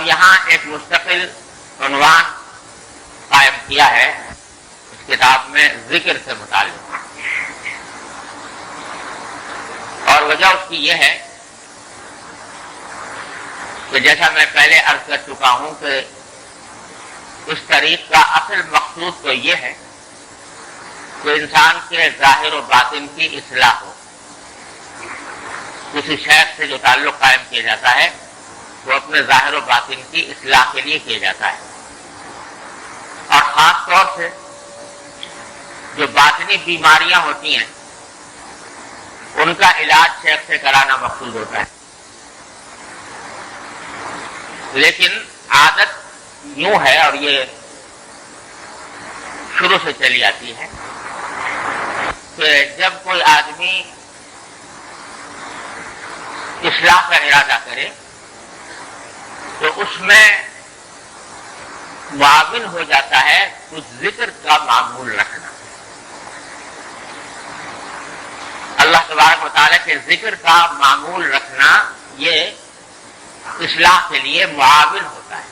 اب یہاں ایک مستقل عنوان قائم کیا ہے اس کتاب میں ذکر سے متعلق، اور وجہ اس کی یہ ہے کہ جیسا میں پہلے عرض کر چکا ہوں کہ اس طریق کا اصل مقصود تو یہ ہے کہ انسان کے ظاہر و باطن کی اصلاح ہو۔ کسی شیخ سے جو تعلق قائم کیا جاتا ہے وہ اپنے ظاہر و باطن کی اصلاح کے لیے کیا جاتا ہے، اور خاص طور سے جو باطنی بیماریاں ہوتی ہیں ان کا علاج شیخ سے کرانا مقصود ہوتا ہے۔ لیکن عادت یوں ہے، اور یہ شروع سے چلی آتی ہے، کہ جب کوئی آدمی اصلاح کا ارادہ کرے تو اس میں معاون ہو جاتا ہے کچھ ذکر کا معمول رکھنا۔ اللہ تبارک و تعالیٰ کے ذکر کا معمول رکھنا یہ اصلاح کے لیے معاون ہوتا ہے۔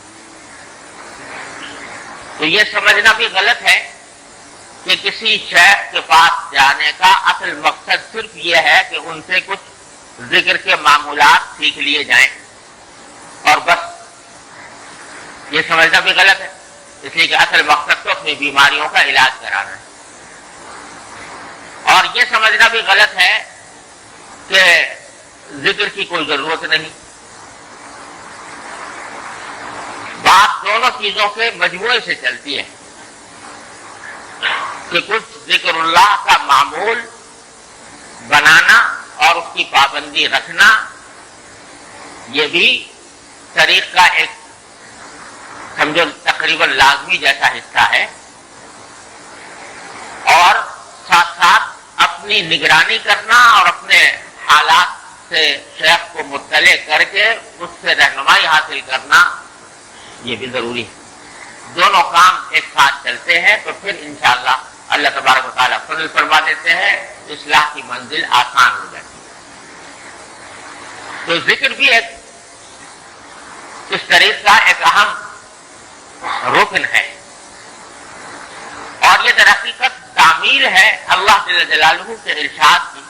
تو یہ سمجھنا بھی غلط ہے کہ کسی شیخ کے پاس جانے کا اصل مقصد صرف یہ ہے کہ ان سے کچھ ذکر کے معمولات سیکھ لیے جائیں اور بس۔ یہ سمجھنا بھی غلط ہے، اس لیے کہ اصل مقصد تو اپنی بیماریوں کا علاج کرانا ہے۔ اور یہ سمجھنا بھی غلط ہے کہ ذکر کی کوئی ضرورت نہیں۔ بات دونوں چیزوں کے مجموعے سے چلتی ہے کہ کچھ ذکر اللہ کا معمول بنانا اور اس کی پابندی رکھنا یہ بھی طریق کا ایک سمجھو تقریباً لازمی جیسا حصہ ہے، اور ساتھ ساتھ اپنی نگرانی کرنا اور اپنے حالات سے شیخ کو مطلع کر کے اس سے رہنمائی حاصل کرنا یہ بھی ضروری ہے۔ دونوں کام ایک ساتھ چلتے ہیں تو پھر انشاءاللہ اللہ تبارک و تعالیٰ فضل فرما دیتے ہیں، اصلاح کی منزل آسان ہو جاتی ہے۔ تو ذکر بھی ایک اس طریق کا ایک اہم رکن ہے، اور یہ در حقیقت تعمیل ہے اللہ جل جلالہ کے ارشاد کی،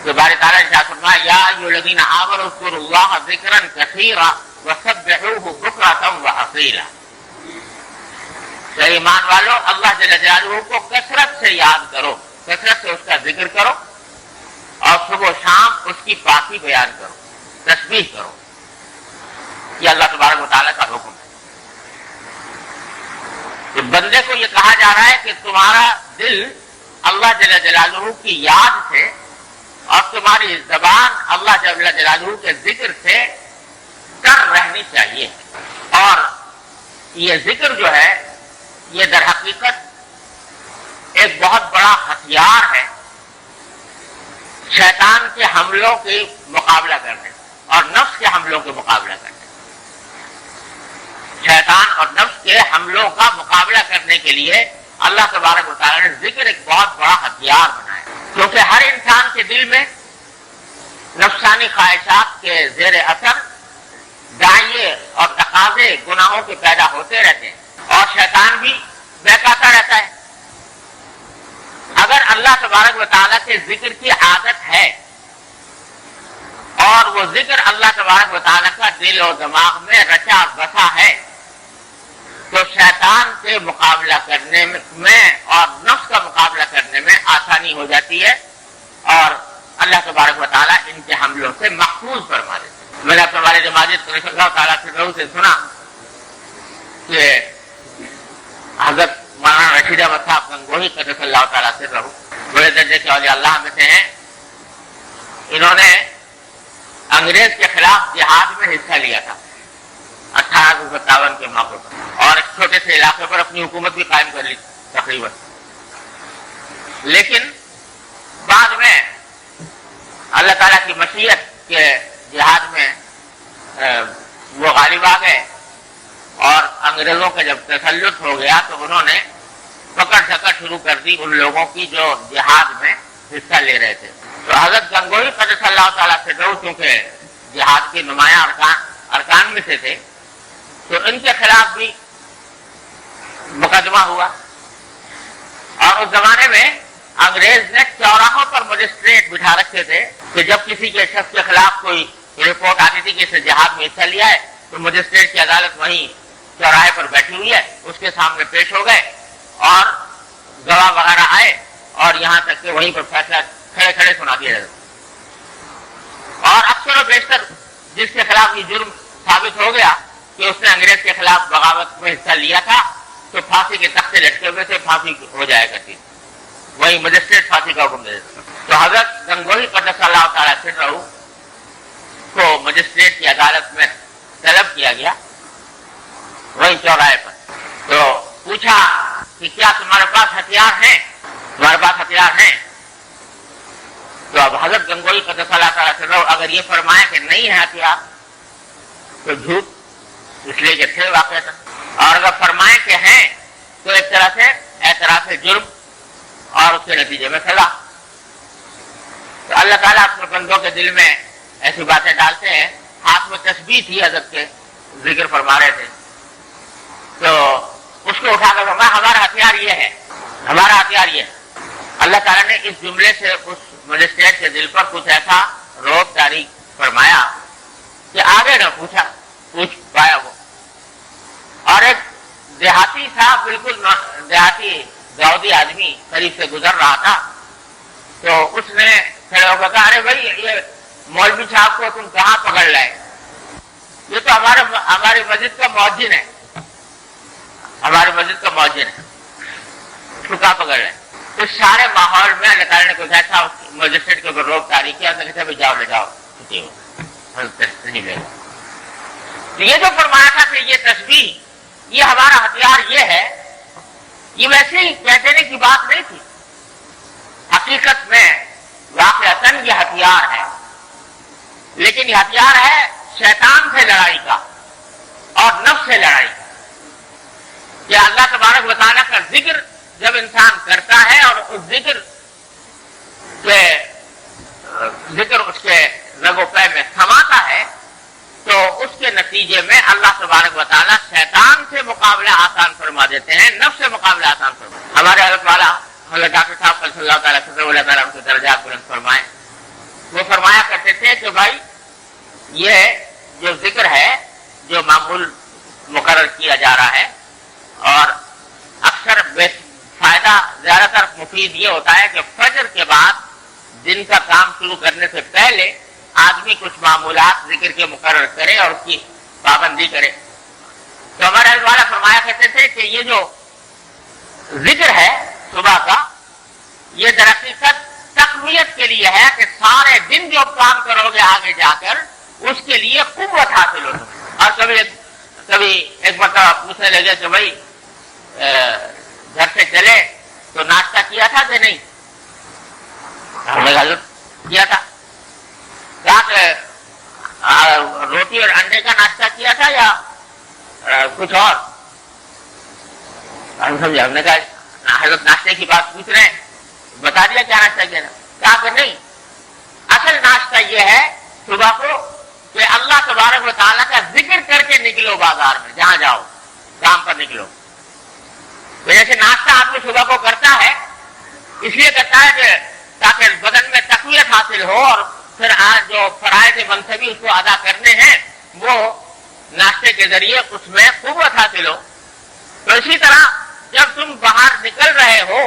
کہ باری تعالیٰ ارشاد فرمایا یا ایھا الذین آمنوا اذکروا اللہ ذکرا کثیرا وسبحوہ بکرۃ واصیلا۔ کہ ایمان والو اللہ جل جلالہ کو کثرت سے یاد کرو، کثرت سے اس کا ذکر کرو، اور صبح و شام اس کی پاکی بیان کرو، تسبیح کرو۔ یہ اللہ تبارک و تعالیٰ کا حکم ہے۔ تو بندے کو یہ کہا جا رہا ہے کہ تمہارا دل اللہ جل جلالہ کی یاد سے اور تمہاری زبان اللہ جل جلالہ کے ذکر سے تر رہنی چاہیے۔ اور یہ ذکر جو ہے یہ در حقیقت ایک بہت بڑا ہتھیار ہے شیطان کے حملوں کے مقابلہ کرنے اور نفس کے حملوں کے مقابلہ کرنے۔ شیطان اور نفس کے حملوں کا مقابلہ کرنے کے لیے اللہ تبارک و تعالیٰ نے ذکر ایک بہت بڑا ہتھیار بنایا، کیونکہ ہر انسان کے دل میں نفسانی خواہشات کے زیر اثر داعیے اور تقاضے گناہوں کے پیدا ہوتے رہتے ہیں، اور شیطان بھی بہکاتا رہتا ہے۔ اگر اللہ تبارک و تعالیٰ کے ذکر کی عادت ہے اور وہ ذکر اللہ تبارک و تعالیٰ کا دل و دماغ میں رچا بسا ہے تو شیطان سے مقابلہ کرنے میں اور نفس کا مقابلہ کرنے میں آسانی ہو جاتی ہے، اور اللہ تبارک و تعالیٰ ان کے حملوں سے محفوظ فرما دیتے ہیں۔ میں نے اپنے والد ماجد رضی اللہ تعالیٰ سے سنا کہ حضرت مولانا رشید احمد صاحب گنگوہی قدس اللہ تعالیٰ سے رہو بڑے درجے کے اولیاء اللہ میں سے ہیں، انہوں نے انگریز کے خلاف جہاد میں حصہ لیا تھا 1857 کے موقع پر، اور ایک چھوٹے سے علاقے پر اپنی حکومت بھی قائم کر لی تقریباً۔ لیکن بعد میں اللہ تعالیٰ کی مشیت کے جہاد میں وہ غالب آ گئے، اور انگریزوں کا جب تسلط ہو گیا تو انہوں نے پکڑ سکڑ شروع کر دی ان لوگوں کی جو جہاد میں حصہ لے رہے تھے۔ تو حضرت گنگوہی قدس اللہ تعالیٰ سے چونکہ جہاد کے نمایاں ارکان میں سے تھے، تو ان کے خلاف بھی مقدمہ ہوا. اور اس زمانے میں انگریز نے چوراہوں پر مجسٹریٹ بٹھا رکھے تھے کہ جب کسی کے شخص کے خلاف کوئی رپورٹ آتی تھی کہ اس نے جہاد میں حصہ لیا ہے تو مجسٹریٹ کی عدالت وہیں چوراہے پر بیٹھی ہوئی ہے، اس کے سامنے پیش ہو گئے اور گواہ وغیرہ آئے اور یہاں تک کہ وہیں پر فیصلہ کھڑے کھڑے سنا دیا جاتا. اور اکثر و بیشتر جس کے خلاف یہ جرم ثابت ہو گیا کہ اس نے انگریز کے خلاف بغاوت میں حصہ لیا تھا تو پھانسی کے تختے لٹکے ہوئے سے پھانسی ہو جایا کرتی تھی، وہی مجسٹریٹ پھانسی کا حکم دے دیتا. تو حضرت گنگوہی قدس اللہ تعالیٰ سرہ کو مجسٹریٹ کی عدالت میں طلب کیا گیا وہی چوراہے پر. تو پوچھا کہ کیا تمہارے پاس ہتھیار ہیں؟ تمہارے پاس ہتھیار ہیں؟ تو اب حضرت گنگوہی قدس اللہ تعالیٰ سرہ اگر یہ فرمائے کہ نہیں ہے ہتھیار تو جھوٹ، اس لیے کہ تھے واقع تھا، اور اگر فرمائے کہ ہیں تو ایک طرح سے اعتراف جرم اور اس کے نتیجے میں سزا. تو اللہ تعالیٰ اپنے بندوں کے دل میں ایسی باتیں ڈالتے ہیں. ہاتھ میں تسبیح تھی حضرت کے، ذکر فرما رہے تھے، تو اس کو اٹھا کر فرمایا ہمارا ہتھیار یہ ہے، ہمارا ہتھیار یہ ہے. اللہ تعالیٰ نے اس جملے سے اس مجسٹریٹ کے دل پر کچھ ایسا روب طاری فرمایا کہ آگے نہ پوچھ پایا وہ. اور ایک دیہاتی صاحب، بالکل دیہاتی گاؤدی آدمی قریب سے گزر رہا تھا، تو اس نے کھڑے ہو کر کہا ارے بھائی یہ مولوی صاحب کو تم کہاں پکڑ لائے؟ یہ تو ہماری مسجد کا مؤذن ہے، ہماری مسجد کا مؤذن ہے، اس کو کہاں پکڑ لائے؟ اس سارے ماحول میں اللہ تعالیٰ نے کچھ ایسا مجسٹریٹ کے اوپر روک طاری کیا، اس نے کہا جاؤ لے جاؤ چھٹی ہو نہیں لے. یہ جو فرمایا تھا کہ یہ تسبیح یہ ہمارا ہتھیار یہ ہے، یہ ویسے ہی کہنے کی بات نہیں تھی. حقیقت میں واقعتاً یہ ہتھیار ہے، لیکن یہ ہتھیار ہے شیطان سے لڑائی کا اور نفس سے لڑائی کا. کہ اللہ تبارک و تعالیٰ کا ذکر جب انسان کرتا ہے اور اس ذکر اس کے رگ و پے میں سماتا ہے تو اس کے نتیجے میں اللہ تبارک و تعالیٰ شیطان سے مقابلہ آسان فرما دیتے ہیں، نفس سے مقابلہ آسان فرما. ہمارے حضرت والا حضرت ڈاکٹر صاحب صلی اللہ تعالیٰ اللہ تعالیٰ ان کے درجات بلند فرمائے، وہ فرمایا کرتے تھے کہ بھائی یہ جو ذکر ہے جو معمول مقرر کیا جا رہا ہے، اور اکثر فائدہ زیادہ تر مفید یہ ہوتا ہے کہ فجر کے بعد دن کا کام شروع کرنے سے پہلے آدمی کچھ معمولات ذکر کے مقرر کرے اور اس کی پابندی کرے. تو ہمارے حضرت والا فرمایا کرتے تھے کہ یہ جو ذکر ہے صبح کا یہ درحقیقت تقویت کے لیے ہے کہ سارے دن جو کام کرو گے آگے جا کر اس کے لیے قوت حاصل ہو. اور کبھی ایک مرتبہ پوچھنے لگے کہ بھائی گھر سے چلے تو ناشتہ کیا تھا کہ نہیں؟ ہم نے حضرت کیا تھا. کہا کہ روٹی اور انڈے کا ناشتہ کیا تھا یا کچھ اور؟ ہم سمجھا. ہم نے کہا حضرت ناشتے کی بات پوچھ رہے ہیں، بتا دیا کیا ناشتہ کیا تھا. کہا کہ نہیں، اصل ناشتہ یہ ہے صبح کو کہ اللہ تبارک و تعالیٰ کا ذکر کر کے نکلو بازار میں، جہاں جاؤ کام پر نکلو. تو جیسے ناشتہ آدمی صبح کو کرتا ہے اس لیے کرتا ہے کہ تاکہ بدن میں تقویت حاصل ہو اور پھر آج جو فرائض منصبی اس کو ادا کرنے ہیں وہ ناشتے کے ذریعے اس میں قوت حاصل ہو. تو اسی طرح جب تم باہر نکل رہے ہو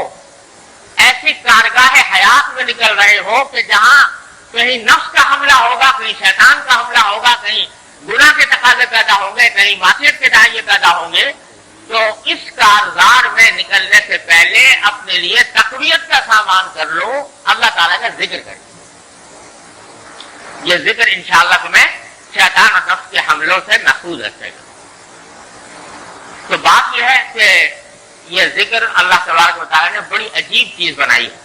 ایسی کارگاہ حیات میں نکل رہے ہو کہ جہاں کہیں نفس کا حملہ ہوگا، کہیں شیطان کا حملہ ہوگا، کہیں گناہ کے تقاضے پیدا ہوں گے، کہیں معصیت کے دائیں پیدا ہوں گے، تو اس کارزار میں نکلنے سے پہلے اپنے لیے تقویت کا سامان کر لو، اللہ تعالیٰ کا ذکر کرو. یہ ذکر انشاءاللہ تمہیں شیطان اور نفس کے حملوں سے محفوظ رکھے گا. تو بات یہ ہے کہ یہ ذکر اللہ تبارک و تعالیٰ نے بڑی عجیب چیز بنائی ہے.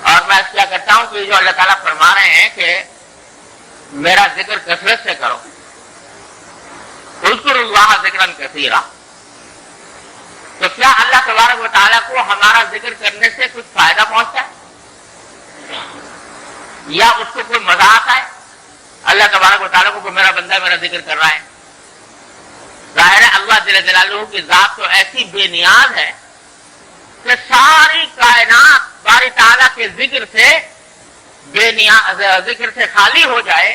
اور میں کیا کرتا ہوں کہ جو اللہ تعالیٰ فرما رہے ہیں کہ میرا ذکر کثرت سے کرو، اذکروا اللہ ذکرا کثیرا، تو کیا اللہ تبارک و تعالیٰ کو ہمارا ذکر کرنے سے کچھ فائدہ پہنچتا ہے یا اس کو کوئی مزہ آتا ہے؟ اللہ تبارک و تعالیٰ کو میرا بندہ میرا ذکر کر رہا ہے. ظاہر ہے اللہ جل جلالہ کی ذات تو ایسی بے نیاز ہے کہ ساری کائنات باری تعالیٰ کے ذکر سے بے نیاز، ذکر سے خالی ہو جائے،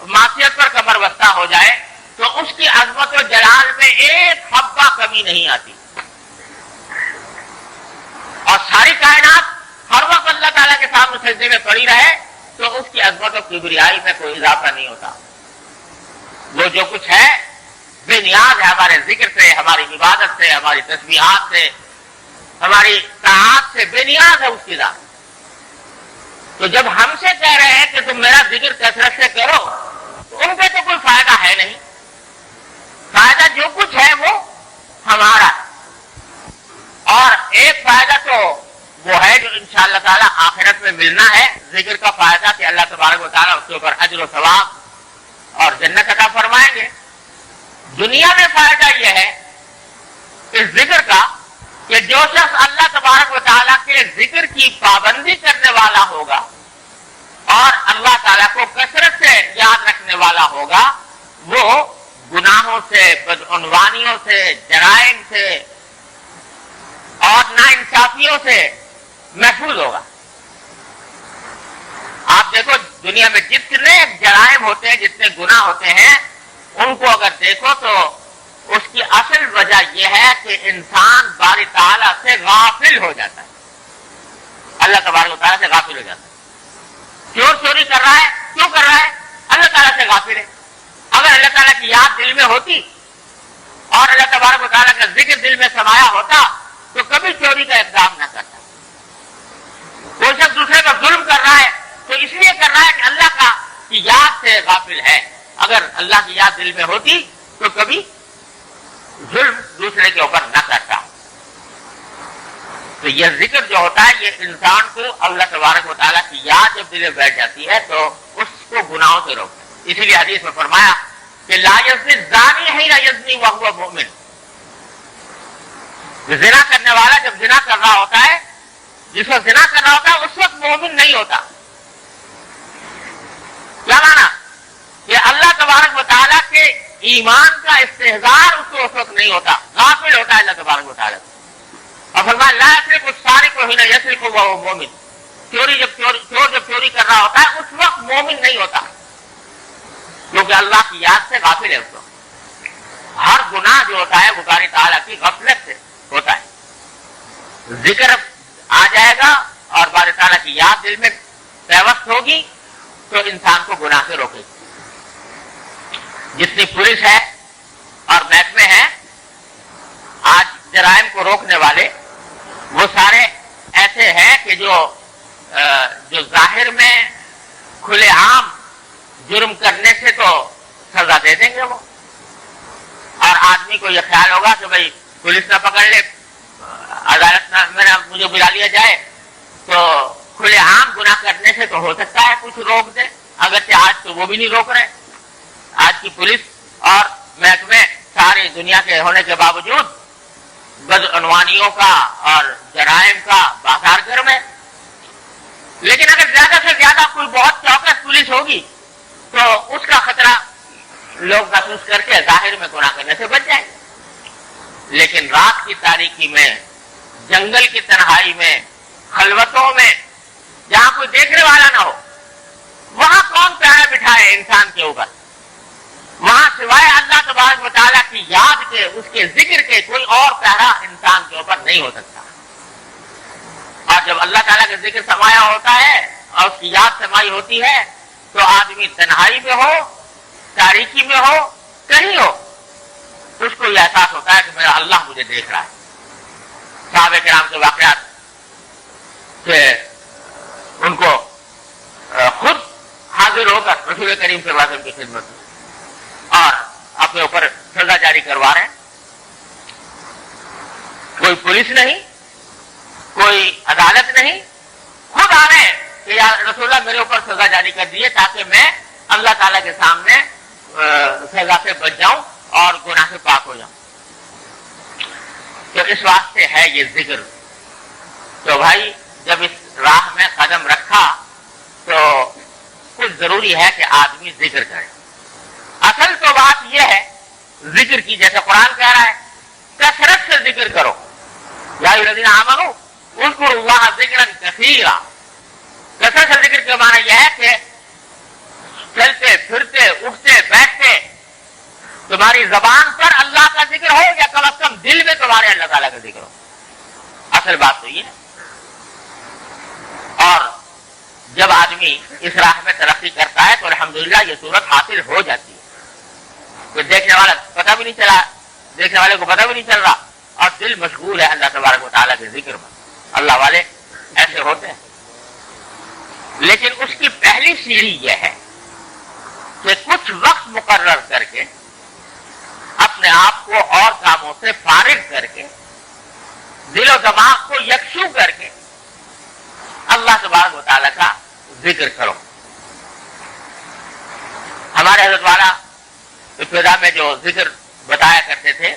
معصیت پر کمر بستہ ہو جائے تو اس کی عظمت و جلال میں ایک حبہ کمی نہیں آتی. اور ساری کائنات ہر وقت اللہ تعالیٰ کے سامنے سجدے میں پڑی رہے تو اس کی عظمت و کبریائی میں کوئی اضافہ نہیں ہوتا. وہ جو کچھ ہے بے نیاز ہے ہمارے ذکر سے، ہماری عبادت سے، ہماری تسبیحات سے، ہماری طاعات سے بے نیاز ہے اس کی ذات. تو جب ہم سے کہہ رہے ہیں کہ تم میرا ذکر کثرت سے کرو تو ان پہ تو کوئی فائدہ ہے نہیں. فائدہ جو کچھ ہے وہ ہمارا ہے. اور ایک فائدہ تو وہ ہے جو انشاءاللہ تعالی آخرت میں ملنا ہے، ذکر کا فائدہ کہ اللہ تبارک و تعالیٰ اس کے اوپر اجر و ثواب اور جنت عطا فرمائیں گے. دنیا میں فائدہ یہ ہے اس ذکر کا کہ جو شخص اللہ تبارک و تعالیٰ کے ذکر کی پابندی کرنے والا ہوگا اور اللہ تعالیٰ کو کثرت سے یاد رکھنے والا ہوگا وہ گناہوں سے، بدعنوانیوں سے، جرائم سے اور ناانصافیوں سے محفوظ ہوگا. آپ دیکھو دنیا میں جتنے جرائم ہوتے ہیں، جتنے گناہ ہوتے ہیں، ان کو اگر دیکھو تو اس کی اصل وجہ یہ ہے کہ انسان باری تعالیٰ سے غافل ہو جاتا ہے، اللہ تبارک و تعالیٰ سے غافل ہو جاتا ہے. چور چوری کر رہا ہے، کیوں کر رہا ہے؟ اللہ تعالیٰ سے غافل ہے. اگر اللہ تعالیٰ کی یاد دل میں ہوتی اور اللہ تبارک و تعالیٰ کا ذکر دل میں سمایا ہوتا تو کبھی چوری کا اقدام نہ کرتا. کوئی شخص دوسرے پر ظلم کر رہا ہے تو اس لیے کر رہا ہے کہ اللہ کی یاد سے غافل ہے. اگر اللہ کی یاد دل میں ہوتی تو کبھی ظلم دوسرے کے اوپر نہ کرتا. تو یہ ذکر جو ہوتا ہے یہ انسان کو اللہ تبارک و تعالیٰ کی یاد جب دل میں بیٹھ جاتی ہے تو اس کو گناہوں سے روکتا ہے. اسی لیے حدیث میں فرمایا کہ لا یزنی الزانی حین یزنی وہو مؤمن. زنا کرنے والا جب زنا کر رہا ہوتا ہے، جس وقت زنا کر رہا ہوتا ہے اس وقت مومن نہیں ہوتا. کیا مانا؟ کہ اللہ تبارک و تعالیٰ کے ایمان کا استحضار اس کو اس وقت نہیں ہوتا، غافل ہوتا ہے اللہ تبارک و تعالیٰ. اور فرمایا لا یسرق السارق حین یسرق وہو مؤمن. چور جب چوری کر رہا ہوتا ہے اس وقت مومن نہیں ہوتا کیونکہ اللہ کی یاد سے غافل ہے. اس کو ہر گناہ جو ہوتا ہے وہ باری تعالیٰ کی غفلت سے ہوتا ہے. ذکر آ جائے گا اور باری تعالیٰ کی یاد دل میں پیوست ہوگی تو انسان کو گناہ سے روکے گی. جتنی پولیس ہے اور محکمے ہیں آج جرائم کو روکنے والے، وہ سارے ایسے ہیں کہ جو ظاہر میں کھلے عام جرم کرنے سے تو سزا دے دیں گے وہ، اور آدمی کو یہ خیال ہوگا کہ بھائی پولیس نہ پکڑ لے، عدالت نہ مجھے بلا لیا جائے تو کھلے عام گناہ کرنے سے تو ہو سکتا ہے کچھ روک دے. اگرچہ آج تو وہ بھی نہیں روک رہے. آج کی پولیس اور محکمے ساری دنیا کے ہونے کے باوجود بدعنوانیوں کا اور جرائم کا بازار گرم ہے. لیکن اگر زیادہ سے زیادہ کوئی بہت چوکس پولیس ہوگی تو اس کا خطرہ لوگ محسوس کر کے ظاہر میں گناہ کرنے سے بچ جائیں. لیکن رات کی تاریکی میں، جنگل کی تنہائی میں، خلوتوں میں جہاں کوئی دیکھنے والا نہ ہو، وہاں کون پیارا بٹھائے انسان کے اوپر؟ وہاں سوائے اللہ تبارک و تعالیٰ کی یاد کے، اس کے ذکر کے، کوئی اور پیارا انسان کے اوپر نہیں ہو سکتا. اور جب اللہ تعالیٰ کا ذکر سمایا ہوتا ہے اور اس کی یاد سمائی ہوتی ہے تو آدمی تنہائی میں ہو، تاریکی میں ہو، کہیں ہو، اس کو یہ احساس ہوتا ہے کہ میرا اللہ مجھے دیکھ رہا ہے. صحابہ کرام کے واقعات کہ ان کو خود حاضر ہو کر رسول کریم صلی اللہ علیہ وسلم کی خدمت میں اور اپنے اوپر سزا جاری کروا رہے ہیں. کوئی پولیس نہیں، کوئی عدالت نہیں، خود آ رہے ہیں کہ یا رسول اللہ میرے اوپر سزا جاری کر دیے تاکہ میں اللہ تعالیٰ کے سامنے سزا سے بچ جاؤں اور گناہ سے پاک ہو جاؤں. تو اس واسطے ہے یہ ذکر. تو بھائی جب اس راہ میں قدم رکھا تو کچھ ضروری ہے کہ آدمی ذکر کرے. اصل تو بات یہ ہے ذکر کی، جیسے قرآن کہہ رہا ہے کثرت سے ذکر کرو. یا ایھا الذین آمنوا اذکروا اللہ ذکرا کثیرا. کثرت سے ذکر کے معنی یہ ہے کہ چلتے پھرتے اٹھتے بیٹھتے تمہاری زبان پر اللہ کا ذکر ہو یا کم از کم دل میں تمہارے اللہ تعالیٰ کا ذکر ہو. اصل بات تو یہ ہے. اور جب آدمی اس راہ میں ترقی کرتا ہے تو الحمدللہ یہ صورت حاصل ہو جاتی ہے. کوئی دیکھنے والا پتہ بھی نہیں چلا، دیکھنے والے کو پتہ بھی نہیں چل رہا اور دل مشغول ہے اللہ تبارک و تعالیٰ کے ذکر میں. اللہ والے ایسے ہوتے ہیں. لیکن اس کی پہلی سیڑھی یہ ہے کہ کچھ وقت مقرر کر کے اپنے آپ کو اور کاموں سے فارغ کر کے دل و دماغ کو یکسو کر کے اللہ تبارک و تعالیٰ کا ذکر کرو. ہمارے حضرت والا ابتدا میں جو ذکر بتایا کرتے تھے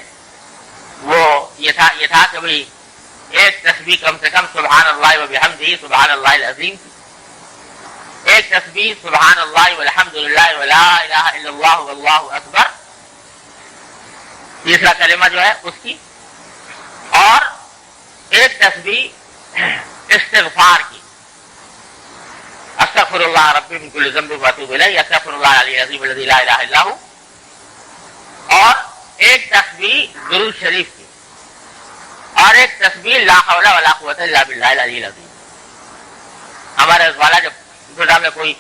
وہ یہ تھا کہ بھئی ایک تسبیح کم سے کم سبحان اللہ و بحمدہ سبحان اللہ العظیم، ایک تسبیح سبحان اللہ والحمدللہ ولا الہ الا اللہ واللہ اکبر، تیسرا کلمہ جو ہے اس کی، اور ایک تسبیح استغفار کی، استغفر اللہ ربی من کل ذنب واتوب الیہ، استغفر اللہ العلی العظیم الذی لا الہ الا ہو، اور ایک تسبیح درود شریف کی، اور ایک تسبیح لا حول ولا قوۃ الا باللہ العلی العظیم. ہمارے والا جب ابتدا میں کوئی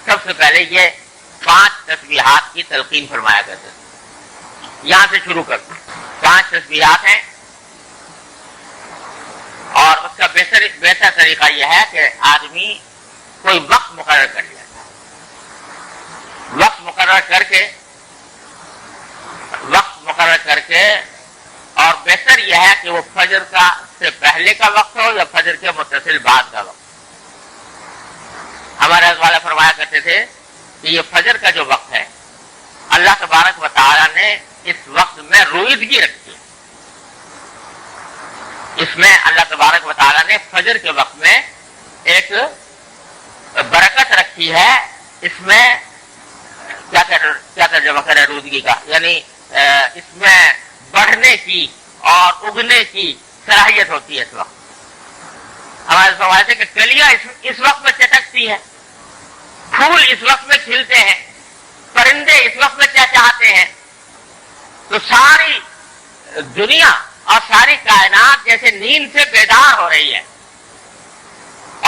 سب سے پہلے یہ 5 تسبیحات کی تلقین فرمایا کرتے تھے. یہاں سے شروع کرتے 5 تسبیحات ہیں، اور اس کا بہتر طریقہ یہ ہے کہ آدمی کوئی وقت مقرر کر لے. وقت مقرر کر کے اور بہتر یہ ہے کہ وہ فجر کا سے پہلے کا وقت ہو یا فجر کے متصل بعد کا وقت. ہمارے حضرت والا فرمایا کرتے تھے کہ یہ فجر کا جو وقت ہے اللہ تبارک و تعالیٰ نے اس وقت میں رویدگی رکھی ہے. اس میں اللہ تبارک و تعالیٰ نے فجر کے وقت میں ایک برکت رکھی ہے. اس میں کیا ترجمہ کرے رویدگی کا، یعنی اس میں بڑھنے کی اور اگنے کی صلاحیت ہوتی ہے. اس وقت ہمارے سوال ہے کہ کلیاں اس وقت میں چٹکتی ہے، پھول اس وقت میں کھلتے ہیں، پرندے اس وقت میں چہچہاتے ہیں. تو ساری دنیا اور ساری کائنات جیسے نیند سے بیدار ہو رہی ہے.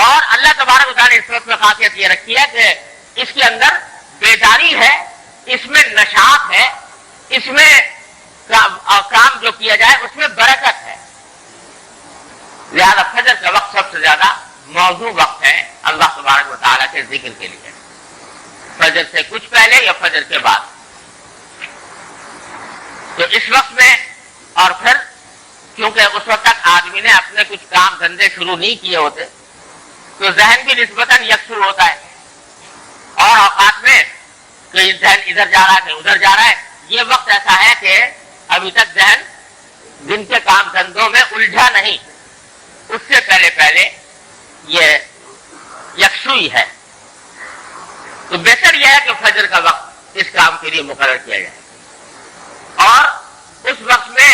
اور اللہ تبارک و تعالیٰ نے اس وقت میں خاصیت یہ رکھی ہے کہ اس کے اندر بیداری ہے، اس میں نشاط ہے، اس میں کام جو کیا جائے اس میں برکت ہے. لہذا فجر کا وقت سب سے زیادہ موزوں وقت ہے اللہ تبارک و تعالیٰ کے ذکر کے لیے. فجر سے کچھ پہلے یا فجر کے بعد. تو اس وقت میں اور پھر کیونکہ اس وقت تک آدمی نے اپنے کچھ کام دھندے شروع نہیں کیے ہوتے تو ذہن بھی نسبتاً یکسر ہوتا ہے. اور اوقات میں کہ ذہن ادھر جا رہا ہے کہ ادھر جا رہا ہے. یہ وقت ایسا ہے کہ ابھی تک ذہن دن کے کام دھندوں میں الجھا نہیں. اس سے پہلے یہ یکسوئی ہے. تو بہتر یہ ہے کہ فجر کا وقت اس کام کے لیے مقرر کیا جائے اور اس وقت میں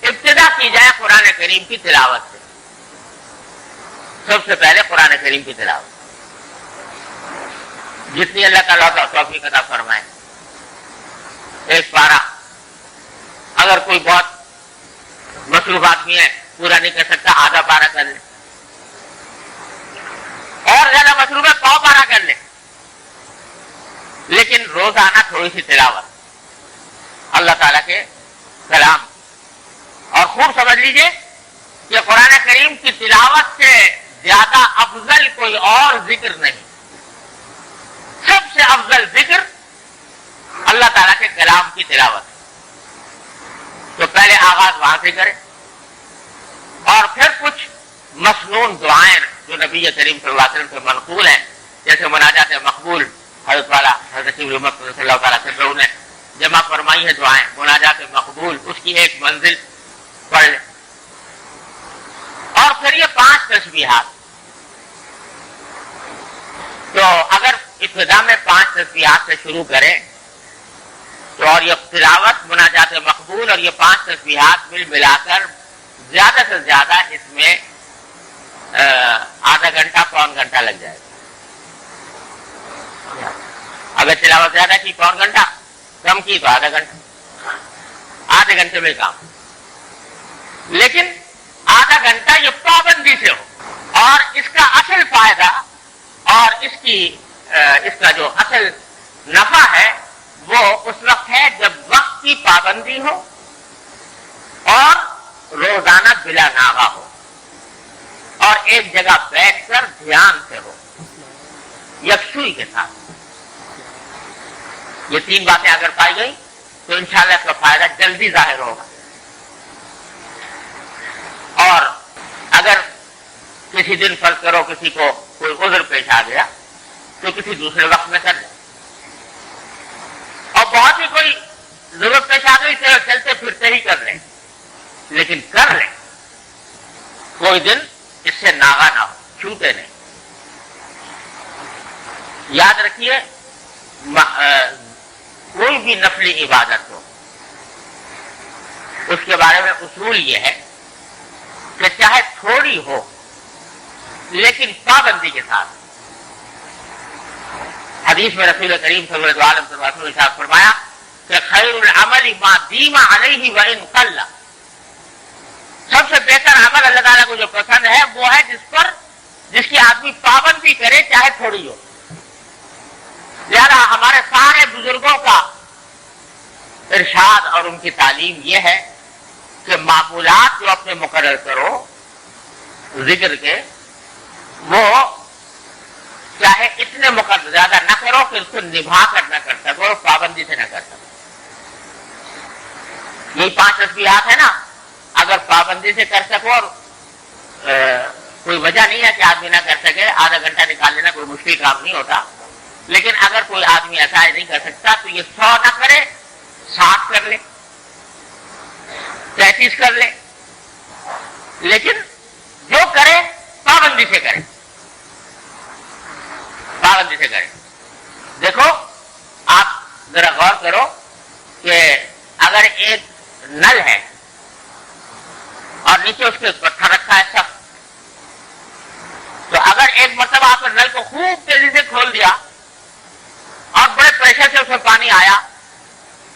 ابتدا کی جائے قرآن کریم کی تلاوت سے. سب سے پہلے قرآن کریم کی تلاوت جتنی اللہ تعالیٰ توفیق عطا فرمائے. ایک پارہ اگر کوئی بہت مصروف آدمی ہے پورا نہیں کر سکتا آدھا پارہ کر لے، اور زیادہ مصروف ہے 100 پارہ کر لے. لیکن روزانہ تھوڑی سی تلاوت اللہ تعالیٰ کے کلام. اور خوب سمجھ لیجئے کہ قرآن کریم کی تلاوت سے زیادہ افضل کوئی اور ذکر نہیں. سب سے افضل ذکر اللہ تعالیٰ کے کلام کی تلاوت. تو پہلے آغاز وہاں سے کرے اور پھر کچھ مسنون دعائیں جو نبی کریم صلی اللہ علیہ وسلم سے منقول ہیں، جیسے مناجات مقبول حضرت والا حضرت صلی اللہ تعالیٰ سے نے جمع فرمائی ہے دعائیں مناجات مقبول، اس کی ایک منزل پڑھ لیں. اور پھر یہ 5 تسبیحات. تو اگر ابتدا میں 5 تسبیحات سے شروع کریں تو اور یہ تلاوت مناجات مقبول اور یہ 5 تسبیحات ملا کر زیادہ سے زیادہ اس میں آدھا گھنٹہ پون گھنٹہ لگ جائے گا. اگر تلاوت زیادہ کی پون گھنٹہ، کم کی تو آدھا گھنٹہ، آدھے گھنٹے میں کام. لیکن آدھا گھنٹہ یہ پابندی سے ہو، اور اس کا اصل فائدہ اور اس کا جو اصل نفع ہے وہ اس وقت ہے جب وقت کی پابندی ہو اور روزانہ بلا ناغہ ہو اور ایک جگہ بیٹھ کر دھیان سے ہو، یکسوئی کے ساتھ. یہ 3 باتیں اگر پائی گئی تو انشاءاللہ اس کا فائدہ جلدی ظاہر ہوگا. اور اگر کسی دن فرض کرو کسی کو کوئی عذر پیش آ گیا تو کسی دوسرے وقت میں کر لیں، اور بہت ہی کوئی ضرورت پیش آ گئی تو چلتے پھرتے ہی کر لیں، لیکن کر لیں. کوئی دن اس سے ناغا نہ ہو، چھوٹے نہیں. یاد رکھیے کوئی بھی نفلی عبادت ہو اس کے بارے میں اصول یہ ہے کہ چاہے تھوڑی ہو لیکن پابندی کے ساتھ. حدیث میں رسول کریم صلی اللہ علیہ وسلم نے فرمایا کہ خیر العمل ما دیم علیہ وان قل. سب سے بہتر عمل اللہ تعالیٰ کو جو پسند ہے وہ ہے جس کی آدمی پابندی کرے چاہے تھوڑی ہو. لہذا ہمارے سارے بزرگوں کا ارشاد اور ان کی تعلیم یہ ہے کہ معمولات جو اپنے مقرر کرو ذکر کے، وہ چاہے اتنے مقرر زیادہ نہ کرو کہ اس کو نبھا کر نہ کر سکو اور پابندی سے نہ کر سکو. یہی 5 تسبیحات ہے نا، اگر پابندی سے کر سکو اور کوئی وجہ نہیں ہے کہ آدمی نہ کر سکے، آدھا گھنٹہ نکال لینا کوئی مشکل کام نہیں ہوتا. لیکن اگر کوئی آدمی ایسا نہیں کر سکتا تو یہ 100 نہ کرے، 60 کر لے، 33 کر لے، لیکن جو کرے پابندی سے کرے، پابندی سے کرے. دیکھو آپ ذرا غور کرو کہ اگر ایک نل ہے اور نیچے اس کے پتھر رکھا ہے سخت، تو اگر ایک مرتبہ آپ نے نل کو خوب تیزی سے کھول دیا اور بڑے پریشر سے اس میں پانی آیا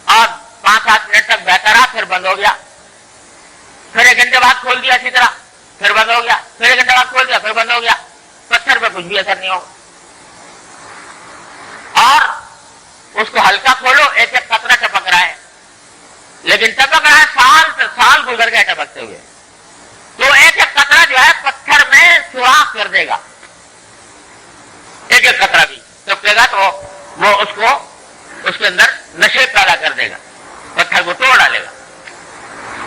اور 5-7 منٹ تک بہتا رہا، پھر بند ہو گیا، پھر 1 گھنٹے بعد کھول دیا اسی طرح، پھر بند ہو گیا، پھر 1 گھنٹے بعد کھول دیا، پھر بند ہو گیا، پتھر پہ کچھ بھی اثر نہیں ہوگا. اور اس کو ہلکا کھولو، ایک ایک قطرہ ٹپک رہا ہے، لیکن ٹپک رہا ہے سال گزر گئے ٹپکتے ہوئے، تو ایک ایک قطرہ جو ہے پتھر میں سوراخ کر دے گا. ایک ایک قطرہ بھی ٹپکے گا تو وہ اس کے اندر نشے پیدا کر دے گا، پتھر کو توڑ ڈالے گا.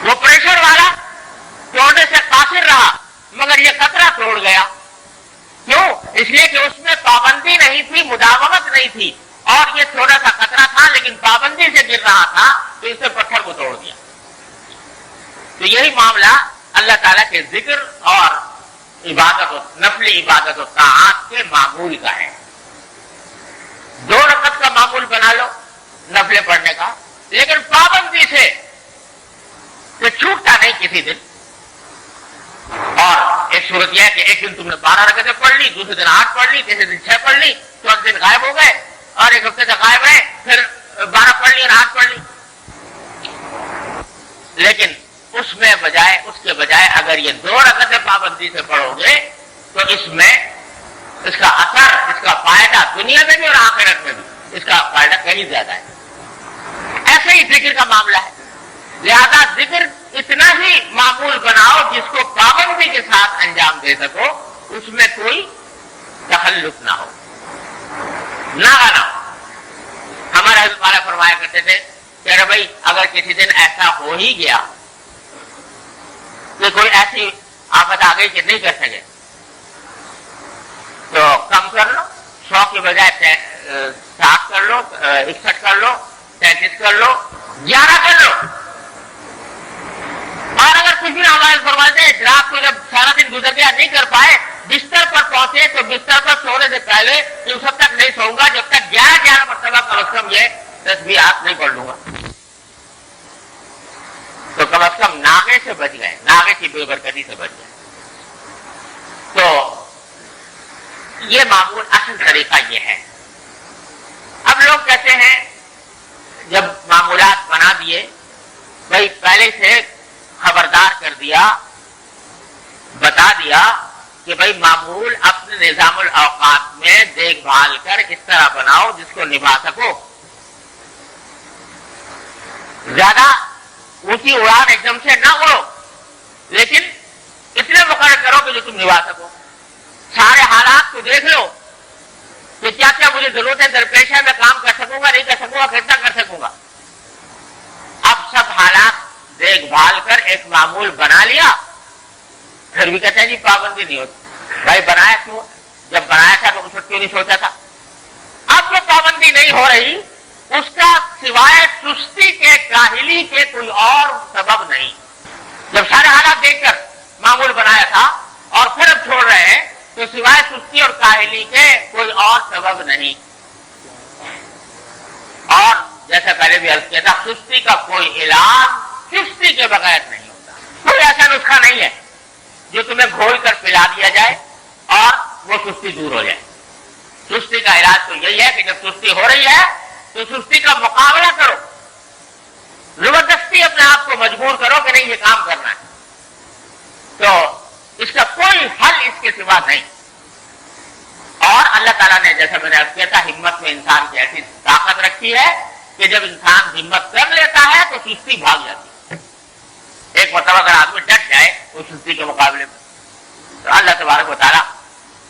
وہ پریشر والا توڑنے سے قاصر رہا مگر یہ قطرہ توڑ گیا. کیوں؟ اس لیے کہ اس میں پابندی نہیں تھی، مداومت نہیں تھی، اور یہ تھوڑا سا قطرہ تھا لیکن پابندی سے گر رہا تھا تو اس نے پتھر کو توڑ دیا. تو یہی معاملہ اللہ تعالیٰ کے ذکر اور عبادت و نفلی عبادت و طاعات کے معمول کا ہے. 2 رکعت کا معمول بنا لو نفلے پڑھنے کا، لیکن پابندی سے کہ چھوٹتا نہیں کسی دن. اور ایک صورت یہ ہے کہ ایک دن تم نے 12 رکعتیں پڑھ لی، دوسرے دن 8 پڑھ لی، تیسرے دن 6 پڑھ لی، چوتھے دن غائب ہو گئے اور 1 ہفتے تک غائب رہے، پھر 12 پڑھ لی اور 8 پڑھ لی. لیکن اس کے بجائے اگر یہ 2 رکعتیں پابندی سے پڑھو گے تو اس میں اس کا اثر، اس کا فائدہ دنیا میں بھی اور آخرت میں بھی اس کا فائدہ کہیں زیادہ ہے. ایسے ہی ذکر کا معاملہ ہے. لہذا ذکر اتنا ہی معمول بناؤ جس کو پابندی کے ساتھ انجام دے سکو، اس میں کوئی تخلف نہ ہو، نہ ہو. ہمارے حضرت والا فرمایا کرتے تھے کہ بھائی اگر کسی دن ایسا ہو ہی گیا کہ کوئی ایسی آفت آ گئی کہ نہیں کر سکے تو کم کر لو، 100 کے بجائے 60 کر لو، 61 کر لو، 33 کر لو، 11 کر لو. اور اگر کچھ بھی ہمارے فرماتے ہیں رات کو جب سارا دن گزر گیا نہیں کر پائے، بستر پر پہنچے تو بستر پر سونے سے پہلے ہو سکتا تک نہیں سوؤں گا جب تک 11 مرتبہ کم از کم یہ تسبیحات نہیں پڑھ لوں گا. تو کم از کم ناغے سے بچ گئے, ناغے کی بے برکتی سے بچ گئے. تو یہ معمول اصل طریقہ یہ ہے. اب لوگ کہتے ہیں جب معمولات بنا دیے, بھائی پہلے سے خبردار کر دیا, بتا دیا کہ بھائی معمول اپنے نظام الاوقات میں دیکھ بھال کر اس طرح بناؤ جس کو نبھا سکو. زیادہ اونچی اڑان ایک دم سے نہ اڑو, لیکن اتنے مقرر کرو کہ جو تم نبھا سکو. سارے حالات کو دیکھ لو کہ کیا کیا مجھے ضرورت ہے, درپیش ہے, میں کام کر سکوں گا, نہیں کر سکوں گا, کتنا کر سکوں گا. اب سب حالات دیکھ بھال کر ایک معمول بنا لیا, پھر بھی کہتے ہیں جی پابندی نہیں ہوتی. بھائی بنایا کیوں؟ جب بنایا تھا تو اس وقت کیوں نہیں سوچا تھا؟ اب جو پابندی نہیں ہو رہی اس کا سوائے سستی کے, کاہلی کے کوئی اور سبب نہیں. جب سارے حالات دیکھ کر معمول بنایا تھا اور پھر اب چھوڑ رہے ہیں تو سوائے سستی اور کاہلی کے کوئی اور سبب نہیں. اور جیسا پہلے بھی عرض کیا تھا, سستی کا کوئی علاج چستی کے بغیر نہیں ہوتا. کوئی ایسا نسخہ نہیں ہے جو تمہیں گھول کر پلا دیا جائے اور وہ سستی دور ہو جائے. سستی کا علاج تو یہی ہے کہ جب سستی ہو رہی ہے تو سستی کا مقابلہ کرو, زبردستی اپنے آپ کو مجبور کرو کہ نہیں یہ کام کرنا ہے. تو اس کا کوئی حل اس کے سوا نہیں. اور اللہ تعالیٰ نے جیسا میں نے عرض کیا تھا, ہمت میں انسان کی ایسی طاقت رکھی ہے کہ جب انسان ہمت کر لیتا ہے تو سستی بھاگ جاتی ہے. ایک مرتبہ اگر آدمی ڈٹ جائے اس سستی کے مقابلے میں تو اللہ تبارک و تعالیٰ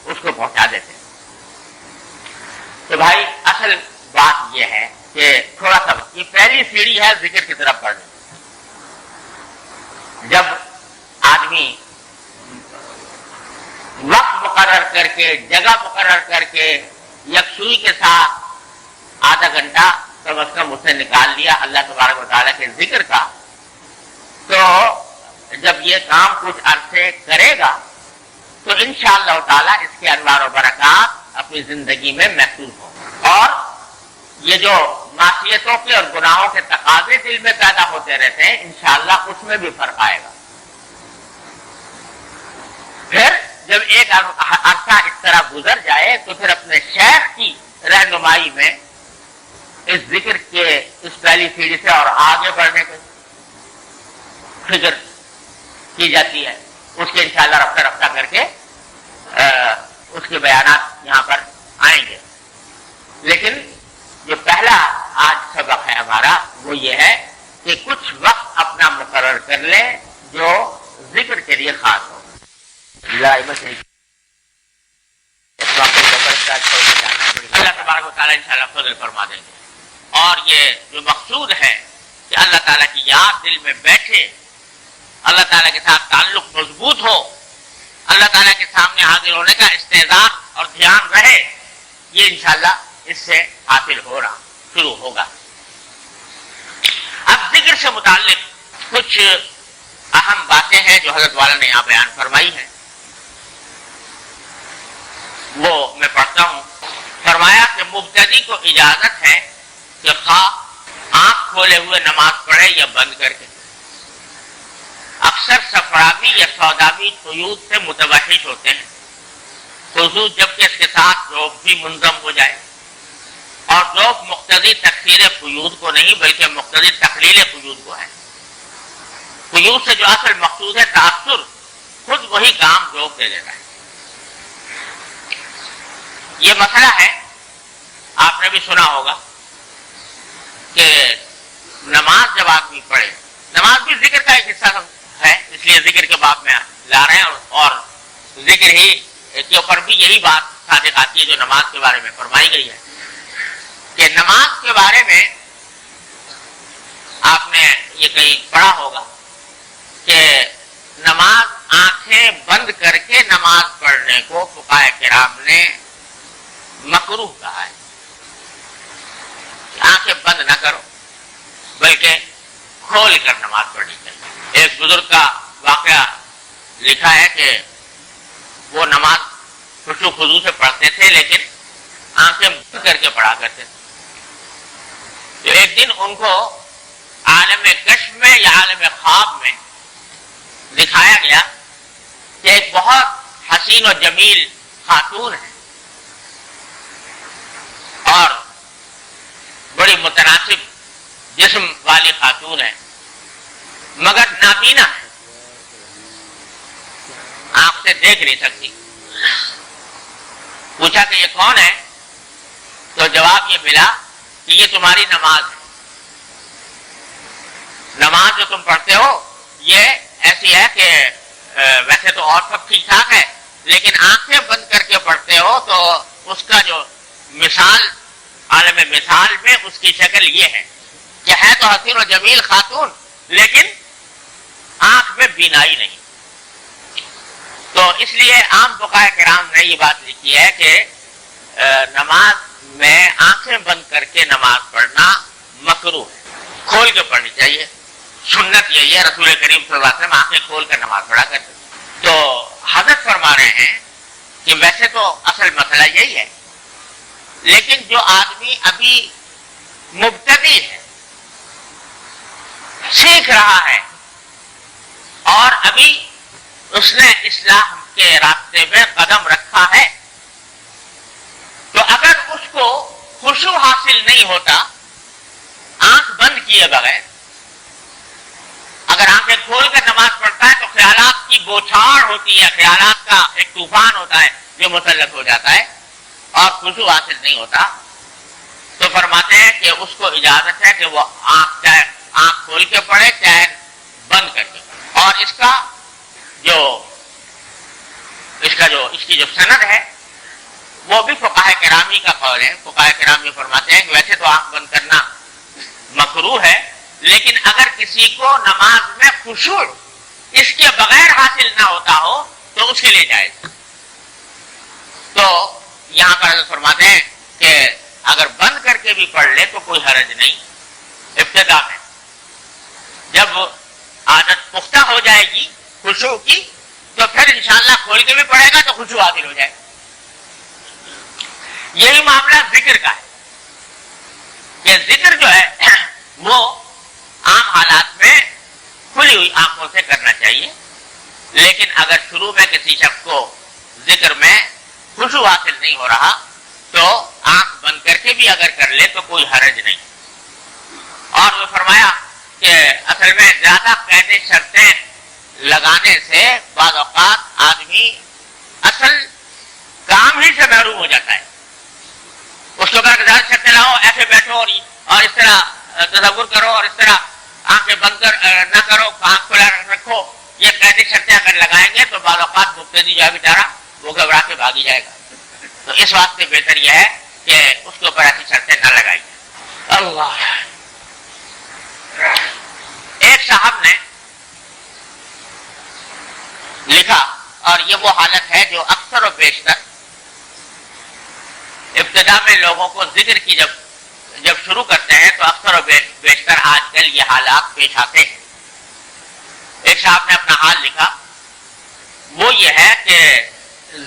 اس کو پہنچا دیتے ہیں. تو بھائی اصل بات یہ ہے کہ تھوڑا سا یہ پہلی سیڑھی ہے ذکر کی طرف بڑھنے. جب آدمی وقت مقرر کر کے, جگہ مقرر کر کے, یکسوئی کے ساتھ آدھا گھنٹہ کم از کم اسے نکال لیا اللہ تبارک و تعالیٰ کے ذکر کا, تو جب یہ کام کچھ عرصے کرے گا تو انشاءاللہ تعالیٰ اس کے انوار و برکات اپنی زندگی میں محسوس ہوں. اور یہ جو معصیتوں کے اور گناہوں کے تقاضے دل میں پیدا ہوتے رہتے ہیں انشاءاللہ اس میں بھی فرق آئے گا. پھر جب ایک عرصہ اس طرح گزر جائے تو پھر اپنے شیخ کی رہنمائی میں اس ذکر کے اس پہلی سیڑھی سے اور آگے بڑھنے کی فکر کی جاتی ہے. اس کے انشاءاللہ رفتہ رفتہ کر کے اس کے بیانات یہاں پر آئیں گے. لیکن جو پہلا آج سبق ہے ہمارا وہ یہ ہے کہ کچھ وقت اپنا مقرر کر لیں جو ذکر کے لیے خاص ہو. اللہ تبارک و تعالیٰ انشاءاللہ فضل فرما دیں گے. اور یہ جو مقصود ہے کہ اللہ تعالیٰ کی یاد دل میں بیٹھے, اللہ تعالیٰ کے ساتھ تعلق مضبوط ہو, اللہ تعالیٰ کے سامنے حاضر ہونے کا استعداد اور دھیان رہے, یہ انشاءاللہ اس سے حاصل ہو رہا شروع ہوگا. اب ذکر سے متعلق کچھ اہم باتیں ہیں جو حضرت والا نے یہاں بیان فرمائی ہیں, وہ میں پڑھتا ہوں. فرمایا کہ مبتدی کو اجازت ہے کہ خواہ آنکھ کھولے ہوئے نماز پڑھے یا بند کر کے. اکثر سفراوی یا سوداوی قیود سے متوحش ہوتے ہیں, خصوص جبکہ اس کے ساتھ ذوق بھی منظم ہو جائے. اور ذوق مقتضی تکثیر قیود کو نہیں بلکہ مقتضی تقلیل قیود کو ہے. قیود سے جو اصل مقصود ہے تاثر, خود وہی کام ذوق دے دیتا ہے. یہ مسئلہ ہے, آپ نے بھی سنا ہوگا کہ نماز جب آدمی پڑھے, نماز بھی ذکر کا ایک حصہ ہے اس لیے ذکر کے باب میں لا رہے ہیں, اور ذکر ہی کے اوپر بھی یہی بات صادق آتی ہے جو نماز کے بارے میں فرمائی گئی ہے کہ نماز کے بارے میں آپ نے یہ کہیں پڑھا ہوگا کہ نماز آنکھیں بند کر کے نماز پڑھنے کو فقہاء کرام نے مکروہ کہا ہے. آنکھیں بند نہ کرو بلکہ کھول کر نماز پڑھنی چاہیے. ایک بزرگ کا واقعہ لکھا ہے کہ وہ نماز خشوع و خضوع سے پڑھتے تھے لیکن آنکھیں بند کر کے پڑھا کرتے تھے. تو ایک دن ان کو عالم کشف میں یا عالم خواب میں دکھایا گیا کہ ایک بہت حسین و جمیل خاتون ہے اور بڑی متناسب جسم والی خاتون ہے مگر نابینا ہے, آنکھ سے دیکھ نہیں سکتی. پوچھا کہ یہ کون ہے؟ تو جواب یہ ملا کہ یہ تمہاری نماز ہے. نماز جو تم پڑھتے ہو یہ ایسی ہے کہ ویسے تو اور سب ٹھیک ٹھاک ہے لیکن آنکھیں بند کر کے پڑھتے ہو تو اس کا جو مثال عالم مثال میں اس کی شکل یہ ہے کہ ہے تو حسین و جمیل خاتون لیکن آنکھ میں بینائی نہیں. تو اس لیے عام فقہاء کرام نے یہ بات لکھی ہے کہ نماز میں آنکھیں بند کر کے نماز پڑھنا مکروہ ہے, کھول کے پڑھنی چاہیے. سنت یہی ہے, رسول کریم صلی اللہ علیہ وسلم آنکھیں کھول کر نماز پڑھا کرتے. تو حضرت فرما رہے ہیں کہ ویسے تو اصل مسئلہ یہی ہے لیکن جو آدمی ابھی مبتدی ہے, سیکھ رہا ہے اور ابھی اس نے اصلاح کے راستے میں قدم رکھا ہے, تو اگر اس کو خشوع حاصل نہیں ہوتا آنکھ بند کیے بغیر, اگر آنکھیں کھول کر نماز پڑھتا ہے تو خیالات کی بوچھاڑ ہوتی ہے, خیالات کا ایک طوفان ہوتا ہے جو مسلط ہو جاتا ہے اور خشوع حاصل نہیں ہوتا. تو فرماتے ہیں کہ اس کو اجازت ہے کہ وہ چاہے آنکھ کھول کے پڑھے چاہے بند کر کے پڑھے. اور اس کی جو سند ہے وہ بھی فقہاء کرامی کا قول ہے. فقہاء کرامی فرماتے ہیں کہ ویسے تو آنکھ بند کرنا مکروہ ہے لیکن اگر کسی کو نماز میں خشوع اس کے بغیر حاصل نہ ہوتا ہو تو اس کے لیے جائز. تو یہاں پر حضرت فرماتے ہیں کہ اگر بند کر کے بھی پڑھ لے تو کوئی حرج نہیں. ابتدا میں جب عادت پختہ ہو جائے گی خشوع کی تو پھر انشاءاللہ کھول کے بھی پڑھے گا تو خشوع حاصل ہو جائے. یہی معاملہ ذکر کا ہے کہ ذکر جو ہے وہ عام حالات میں کھلی ہوئی آنکھوں سے کرنا چاہیے لیکن اگر شروع میں کسی شخص کو ذکر میں خشوع حاصل نہیں ہو رہا تو آنکھ بند کر کے بھی اگر کر لے تو کوئی حرج نہیں. اور وہ فرمایا کہ اصل میں زیادہ قید شرطیں لگانے سے بعض اوقات آدمی اصل کام ہی سے محروم ہو جاتا ہے. اس کو اگر زیادہ شرطیں لاؤ, ایسے بیٹھو اور اس طرح تصور کرو اور اس طرح آنکھیں بند کر نہ کرو, آنکھ کھلا رکھو, یہ قید شرطیں اگر لگائیں گے تو بعض اوقات مبتدی جو ہے بیچارہ وہ گھبرا کے بھاگی جائے گا. تو اس واسطے بہتر یہ ہے کہ اس کے اوپر ایسی شرطیں نہ لگائی جائیں. اللہ, ایک صاحب نے لکھا اور یہ وہ حالت ہے جو اکثر و بیشتر ابتدا میں لوگوں کو ذکر کی جب شروع کرتے ہیں تو اکثر و بیشتر آج کل یہ حالات پیش آتے ہیں. ایک صاحب نے اپنا حال لکھا, وہ یہ ہے کہ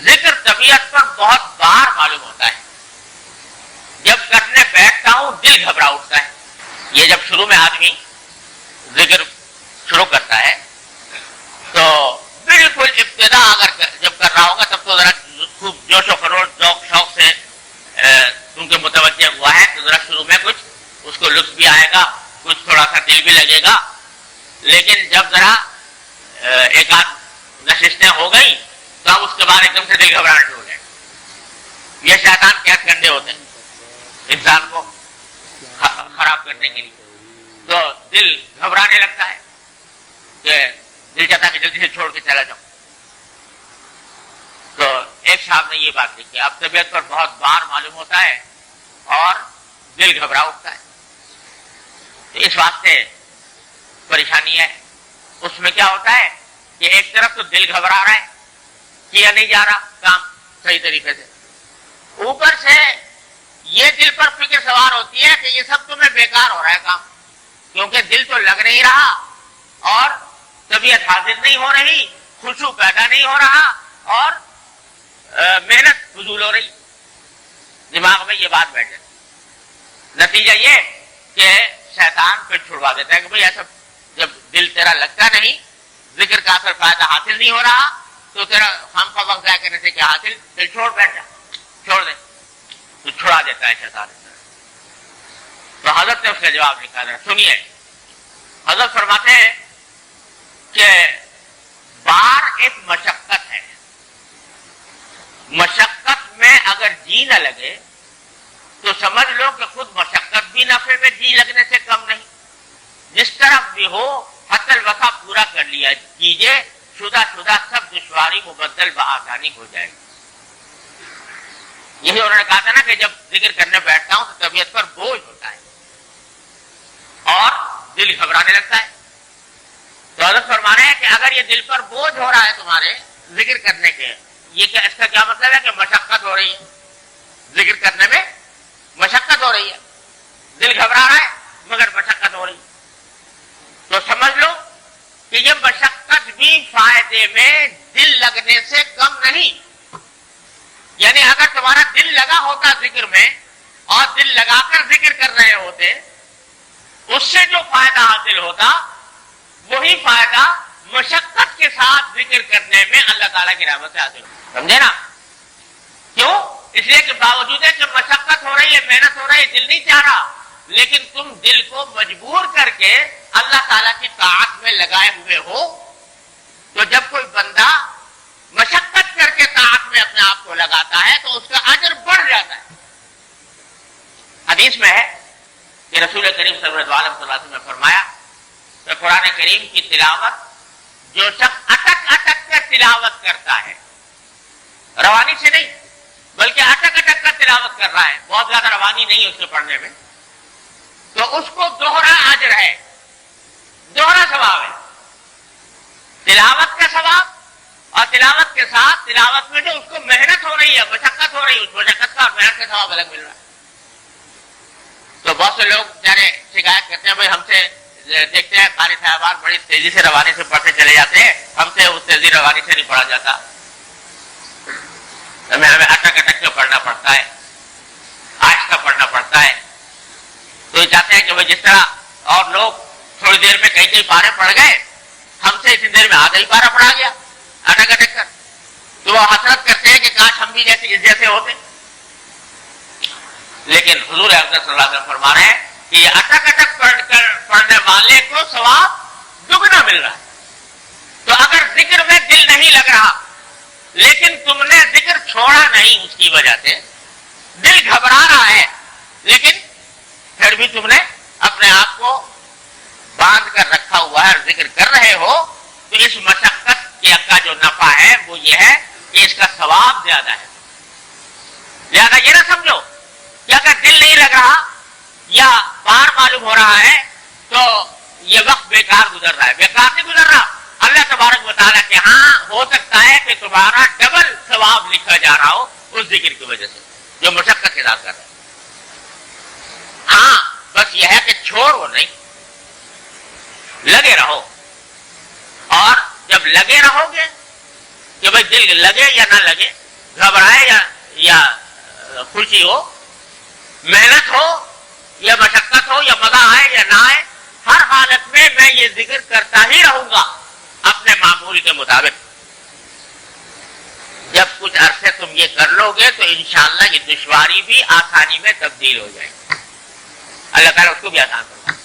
ذکر طبیعت پر بہت بار معلوم ہوتا ہے, جب کرنے بیٹھتا ہوں دل گھبرا اٹھتا ہے. یہ جب شروع میں آدمی ذکر شروع کرتا ہے تو بالکل ابتدا اگر جب کر رہا ہوگا تب تو ذرا خوب جوش و خروش ذوق شوق سے کیونکہ متوجہ ہوا ہے تو ذرا شروع میں کچھ اس کو لطف بھی آئے گا, کچھ تھوڑا سا دل بھی لگے گا. لیکن جب ذرا ایک آدھ نشستیں ہو گئی تو اب اس کے بعد ایک دم سے دل گھبراہٹ ہو جائے. یہ شیطان قید کرنے ہوتے ہیں انسان کو خراب کرنے کے لیے. تو دل گھبرانے لگتا ہے کہ دل چاہتا ہے کہ جلدی سے چھوڑ کے چلا جاؤں. تو ایک صاحب نے یہ بات دیکھی, اب طبیعت پر بہت بار معلوم ہوتا ہے اور دل گھبرا اٹھتا ہے. تو اس واسطے پریشانی ہے. اس میں کیا ہوتا ہے کہ ایک طرف تو دل گھبرا رہا ہے, کیا نہیں جا رہا کام صحیح طریقے سے, اوپر سے یہ دل پر فکر سوار ہوتی ہے کہ یہ سب تمہیں بیکار ہو رہا ہے کام, کیونکہ دل تو لگ نہیں رہا اور طبیعت حاضر نہیں ہو رہی, خشوع پیدا نہیں ہو رہا اور محنت فضول ہو رہی. دماغ میں یہ بات بیٹھ جاتی. نتیجہ یہ کہ شیطان پھر چھڑوا دیتا ہے کہ بھئی ایسا جب دل تیرا لگتا نہیں، ذکر کا اثر فائدہ حاصل نہیں ہو رہا، تو تیرا خام خواہ وقت ضائع کرنے سے کیا حاصل، دل چھوڑ بیٹھ جا، چھوڑ دے. تو چھڑا دیتا ہے شیطان. تو حضرت نے اس کا جواب نکالا. سنیے، حضرت فرماتے ہیں کہ بار ایک مشقت ہے، مشقت میں اگر جی نہ لگے تو سمجھ لو کہ خود مشقت بھی نفع میں جی لگنے سے کم نہیں. جس طرف بھی ہو حد الوسع پورا کر لیا کیجئے، شدہ سب دشواری مبدل بآسانی ہو جائے گی. یہی انہوں نے کہا تھا نا کہ جب ذکر کرنے بیٹھتا ہوں تو طبیعت پر بوجھ ہوتا ہے اور دل گھبرانے لگتا ہے. تو حضرت فرما رہے ہیں کہ اگر یہ دل پر بوجھ ہو رہا ہے تمہارے ذکر کرنے کے، یہ کیا اس کا کیا مطلب ہے کہ مشقت ہو رہی ہے، ذکر کرنے میں مشقت ہو رہی ہے، دل گھبرا رہا ہے مگر مشقت ہو رہی ہے. تو سمجھ لو کہ یہ مشقت بھی فائدے میں دل لگنے سے کم نہیں. یعنی اگر تمہارا دل لگا ہوتا ذکر میں اور دل لگا کر ذکر کر رہے ہوتے، اس سے جو فائدہ حاصل ہوتا وہی فائدہ مشقت کے ساتھ ذکر کرنے میں اللہ تعالیٰ کی رحمت سے حاصل ہوتا. سمجھے نا؟ کیوں؟ اس لیے کہ باوجود ہے کہ مشقت ہو رہی ہے، محنت ہو رہی ہے، دل نہیں چاہ رہا، لیکن تم دل کو مجبور کر کے اللہ تعالیٰ کی طاعت میں لگائے ہوئے ہو. تو جب کوئی بندہ مشقت کر کے طاعت میں اپنے آپ کو لگاتا ہے تو اس کا اجر بڑھ جاتا ہے. حدیث میں ہے کہ رسول کریم صلی اللہ علیہ وسلم نے فرمایا کہ قرآن کریم کی تلاوت جو شخص اٹک اٹک کر تلاوت کرتا ہے، روانی سے نہیں بلکہ اٹک اٹک کر تلاوت کر رہا ہے، بہت زیادہ روانی نہیں ہے اس کے پڑھنے میں، تو اس کو دوہرا اجر ہے، دوہرا ثواب ہے. تلاوت کا ثواب اور تلاوت کے ساتھ تلاوت میں جو اس کو محنت ہو رہی ہے، مشقت ہو رہی ہے، اس مشقت کا اور محنت کا ثواب الگ مل رہا ہے. تو بہت سے لوگ بیچارے شکایت کرتے ہیں بھائی ہم سے دیکھتے ہیں قاری صاحبان بڑی تیزی سے روانی سے پڑھتے چلے جاتے ہیں، ہم سے اس تیزی روانی سے نہیں پڑھا جاتا، ہمیں اٹک اٹک کے پڑھنا پڑتا ہے، آہستہ پڑھنا پڑتا ہے. تو یہ چاہتے ہیں کہ وہ جس طرح اور لوگ تھوڑی دیر میں کئی پارے پڑھ گئے، ہم سے اتنی دیر میں آدھا ہی پارا پڑھا گیا اٹک اٹک کر. تو وہ حسرت کرتے ہیں کہ کاش ہم بھی جیسے ہوتے. لیکن حضور اکرم صلی اللہ علیہ وسلم فرما رہے ہیں کہ یہ اٹک اٹک پڑھنے والے کو ثواب دگنا مل رہا ہے. تو اگر ذکر میں دل نہیں لگ رہا لیکن تم نے ذکر چھوڑا نہیں، اس کی وجہ سے دل گھبرا رہا ہے لیکن پھر بھی تم نے اپنے آپ کو باندھ کر رکھا ہوا ہے اور ذکر کر رہے ہو، تو اس مشقت کا جو نفع ہے وہ یہ ہے کہ اس کا ثواب زیادہ ہے. لہذا یہ نہ سمجھو کہ اگر دل نہیں لگ رہا یا بار معلوم ہو رہا ہے تو یہ وقت بیکار گزر رہا ہے. بیکار نہیں گزر رہا. اللہ تبارک و تعالیٰ کہ ہاں ہو سکتا ہے کہ تمہارا ڈبل ثواب لکھا جا رہا ہو اس ذکر کی وجہ سے جو مشقت کے ساتھ کر رہے ہیں. ہاں بس یہ ہے کہ چھوڑو نہیں، لگے رہو. اور جب لگے رہو گے کہ بھائی دل لگے یا نہ لگے، گھبرائے یا خوشی ہو، محنت ہو یا مشقت ہو یا مزہ آئے یا نہ آئے، ہر حالت میں یہ ذکر کرتا ہی رہوں گا اپنے معمول کے مطابق. جب کچھ عرصے تم یہ کر لو گے تو انشاءاللہ یہ دشواری بھی آسانی میں تبدیل ہو جائے گی. اللہ تعالیٰ اس کو بھی آسان کرے.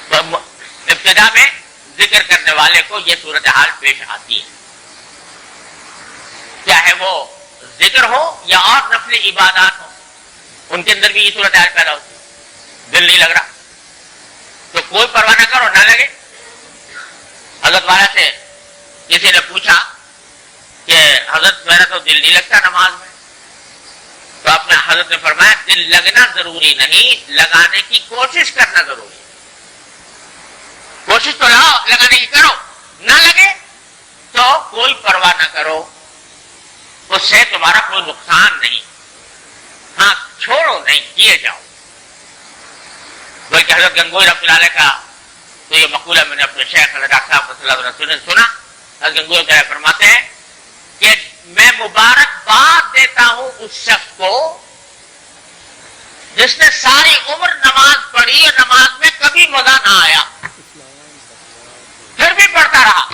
تو ابتدا میں ذکر کرنے والے کو یہ صورتحال پیش آتی ہے، چاہے وہ ذکر ہو یا اور نفلی عبادات ہو، ان کے اندر بھی یہ صورتحال پیدا ہوتی ہے. دل نہیں لگ رہا تو کوئی پرواہ نہ کرو، نہ لگے. حضرت والا سے کسی نے پوچھا کہ حضرت میرا تو دل نہیں لگتا نماز میں، تو اپنے حضرت نے فرمایا دل لگنا ضروری نہیں، لگانے کی کوشش کرنا ضروری ہے. کوشش تو لگانے کی کرو، نہ لگے تو کوئی پرواہ نہ کرو، اس سے تمہارا کوئی نقصان نہیں. ہاں چھوڑو نہیں، کیے جاؤ. بلکہ حضرت گنگوئی رحمۃ اللہ علیہ کا تو یہ مقولہ میں نے اپنے شیخ حضرت ڈاکٹر صاحب صلی اللہ علیہ وسلم سنا. حضرت گنگوئی فرماتے ہیں کہ میں مبارکباد دیتا ہوں اس شخص کو جس نے ساری عمر نماز پڑھی اور نماز میں کبھی مزہ نہ آیا، پھر بھی پڑھتا رہا.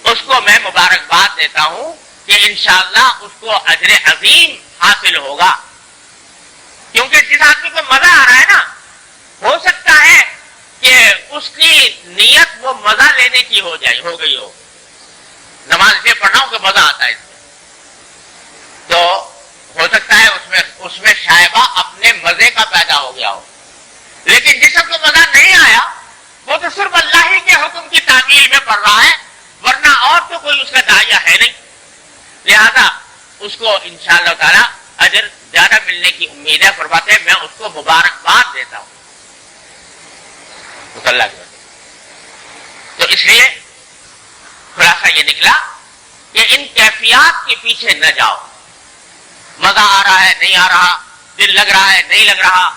اس کو میں مبارکباد دیتا ہوں کہ انشاءاللہ اس کو اجر عظیم حاصل ہوگا. کیونکہ جس آدمی کو مزہ آ رہا ہے نا، ہو سکتا ہے کہ اس کی نیت وہ مزہ لینے کی ہو گئی ہو. نماز اسے پڑھنا ہو کہ مزہ آتا ہے اس میں، تو ہو سکتا ہے اس میں شائبہ اپنے مزے کا پیدا ہو گیا ہو. لیکن جس کو مزہ نہیں آیا وہ تو صرف اللہ ہی کے حکم کی تعمیل میں پڑھ رہا ہے، ورنہ اور تو کوئی اس کا داعیہ ہے نہیں. لہذا اس کو انشاءاللہ تعالی اجر زیادہ ملنے کی امید ہے. فرماتے ہیں میں اس کو مبارکباد دیتا ہوں اللہ کی. تو اس لیے خلاصہ یہ نکلا کہ ان کیفیات کے پیچھے نہ جاؤ. مزہ آ رہا ہے نہیں آ رہا، دل لگ رہا ہے نہیں لگ رہا،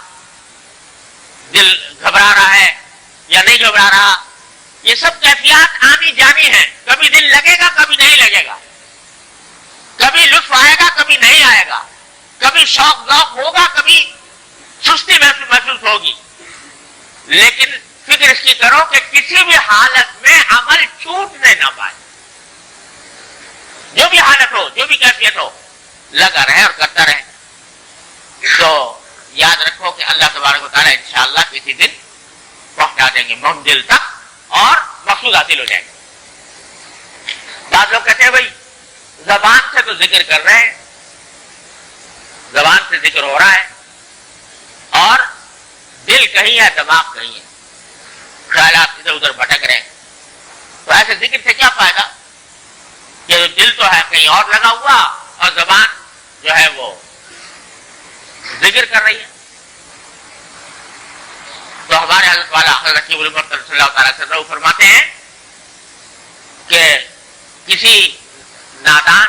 دل گھبرا رہا ہے یا نہیں گھبرا رہا، یہ سب کیفیات آنی جانی ہیں. کبھی دل لگے گا کبھی نہیں لگے گا، کبھی لطف آئے گا کبھی نہیں آئے گا، کبھی شوق ذوق ہوگا کبھی سستی محسوس ہوگی. لیکن فکر اس کی کرو کہ کسی بھی حالت میں عمل چھوٹنے نہ پائے. جو بھی حالت ہو، جو بھی کیفیت ہو، لگا رہے اور کرتا رہے. تو یاد رکھو کہ اللہ تبارک و تعالیٰ انشاءاللہ کسی دن پہنچا دیں گے منزل تک اور مقصود حاصل ہو جائے گا. بعض لوگ کہتے ہیں بھائی زبان سے تو ذکر کر رہے ہیں، زبان سے ذکر ہو رہا ہے اور دل کہیں ہے دماغ کہیں ہے، خیالات ادھر ادھر بھٹک رہے ہیں. تو ایسے ذکر سے کیا فائدہ کہ دل تو ہے کہیں اور لگا ہوا اور زبان جو ہے وہ ذکر کر رہی ہے. تو ہمارے حضرت والا حضرت رسول اللہ صلی اللہ تعالیٰ وسلم فرماتے ہیں کہ کسی نادان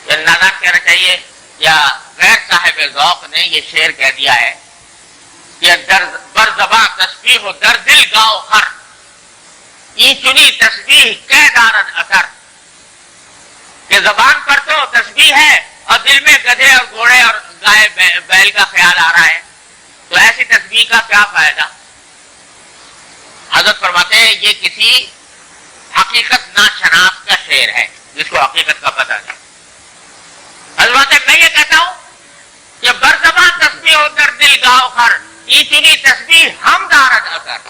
کہنا چاہیے یا غیر صاحب ذوق نے یہ شعر کہہ دیا ہے کہ بر زباں تسبیح و در دل گاؤ خر، ای چنی تسبیح کہ دارد اثر. کہ زبان پر تو تسبیح ہے اور دل میں گدھے اور گھوڑے اور گائے بیل کا خیال آ رہا ہے، تو ایسی تسبیح کا کیا فائدہ. حضرت فرماتے ہیں یہ کسی حقیقت ناشناس کا شعر ہے جس کو حقیقت کا پتہ تھا. حضرت میں یہ کہتا ہوں کہ برزباں تسبیح ہو کر دل گاؤ خر، اتنی تسبیح ہم دارد اثر.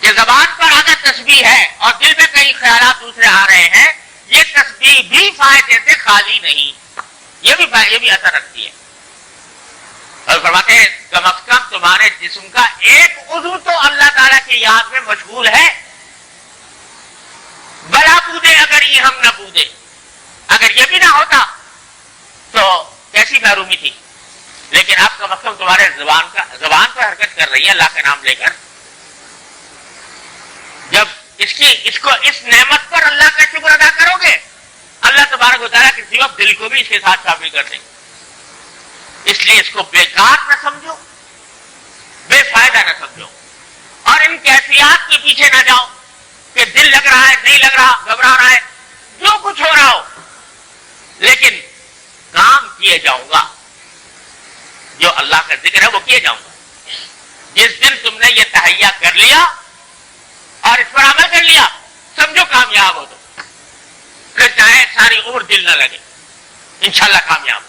کہ زبان پر اگر تسبیح ہے اور دل میں کئی خیالات دوسرے آ رہے ہیں، یہ تسبیح بھی فائدے سے خالی نہیں، یہ بھی اثر رکھتی ہے. اور فرماتے ہیں کم از کم تمہارے جسم کا ایک عضو تو اللہ تعالیٰ کی یاد میں مشغول ہے. بلا بودے اگر یہ ہم نہ بودے، اگر یہ بھی نہ ہوتا تو کیسی محرومی تھی. لیکن آپ کم از کم تمہارے زبان پر حرکت کر رہی ہے اللہ کا نام لے کر. جب اس نعمت پر اللہ کا شکر ادا کرو گے، اللہ تبارک و تعالیٰ کسی وقت دل کو بھی اس کے ساتھ شامل کر دیں گے. اس لیے اس کو بیکار نہ سمجھو، بے فائدہ نہ سمجھو، اور ان کیفیات کے پیچھے نہ جاؤ کہ دل لگ رہا ہے نہیں لگ رہا، گھبرا رہا ہے، جو کچھ ہو رہا ہو. لیکن کام کیے جاؤں گا، جو اللہ کا ذکر ہے وہ کیے جاؤں گا. جس دن تم نے یہ تہیا کر لیا اور اس پر عمل کر لیا، سمجھو کامیاب ہو. تو پھر چاہے ساری عمر دل نہ لگے، انشاءاللہ کامیاب.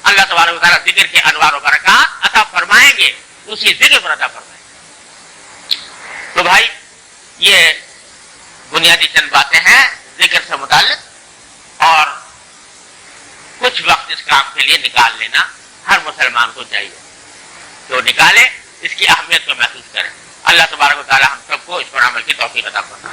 اللہ تبارک و تعالیٰ ذکر کے انوار و برکات عطا فرمائیں گے، اسی ذکر پر عطا فرمائیں گے. تو بھائی یہ بنیادی چند باتیں ہیں ذکر سے متعلق، اور کچھ وقت اس کام کے لیے نکال لینا ہر مسلمان کو چاہیے. تو نکالے، اس کی اہمیت کو محسوس کریں. اللہ تبارک و تعالیٰ ہم سب کو اس پر عمل کی توفیق عطا فرمائے.